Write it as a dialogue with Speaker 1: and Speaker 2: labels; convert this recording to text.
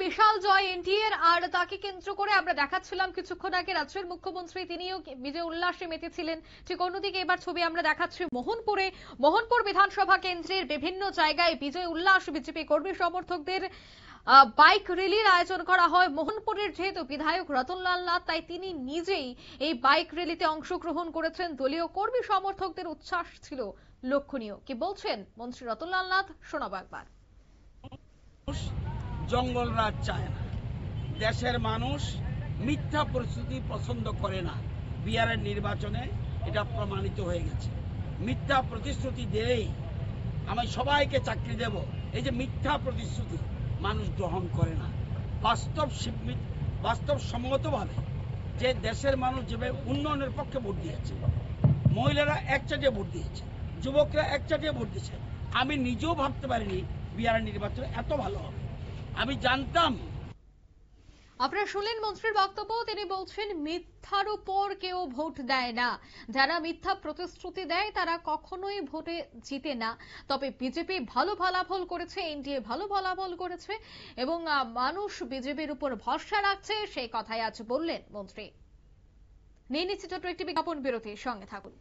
Speaker 1: বিশাল জয় এনডিএর, আর তাকে কেন্দ্র করে আমরা দেখাচ্ছিলাম কিছুক্ষণ আগে রাজ্যের মুখ্যমন্ত্রী তিনিও বিজয় উল্লাসে মেতেছিলেন। ঠিক অন্যদিকে এবার ছবি আমরা দেখাচ্ছি মোহনপুর বিধানসভা কেন্দ্রের বিভিন্ন জায়গায় বিজয় উল্লাস, বিজেপি কর্মী সমর্থকদের বাইক র্যালির আয়োজন করা হয়। মোহনপুরের যেহেতু বিধায়ক রতনলাল নাথ, তাই তিনি নিজেই এই বাইক র্যালিতে অংশগ্রহণ করেছেন। দলীয় কর্মী সমর্থকদের উচ্ছ্বাস ছিল লক্ষণীয়। কি বলছেন মন্ত্রী রতনলাল নাথ, শোনাবো একবার।
Speaker 2: জঙ্গল রাজ চায় না, দেশের মানুষ মিথ্যা প্রতিশ্রুতি পছন্দ করে না। বিহারের নির্বাচনে এটা প্রমাণিত হয়ে গেছে। মিথ্যা প্রতিশ্রুতি দিলেই আমি সবাইকে চাকরি দেব, এই যে মিথ্যা প্রতিশ্রুতি মানুষ গ্রহণ করে না। বাস্তবসম্মতভাবে যে দেশের মানুষ যেভাবে উন্নয়নের পক্ষে ভোট দিয়েছে, মহিলারা একচাটিয়ে ভোট দিয়েছে, যুবকরা একচাটিয়ে ভোট দিয়েছে, আমি নিজেও ভাবতে পারিনি বিহারের নির্বাচন এত ভালো হবে। আমি জানতাম।
Speaker 1: আপনারা শুনলেন মন্ত্রীর বক্তব্য। তিনি বলছেন মিথ্যার উপর কেউ ভোট দেয় না, যারা মিথ্যা প্রতিশ্রুতি দেয় তারা কখনোই ভোটে জিতে না। তবে বিজেপি ভালো ফলাফল করেছে, এনডিএ ভালো ফলাফল করেছে এবং মানুষ বিজেপির উপর ভরসা রাখছে, সেই কথাই আজ বললেন মন্ত্রী। নিয়ে নিচ্ছি ছোট্ট একটি বিজ্ঞাপন বিরতি, সঙ্গে থাকুন।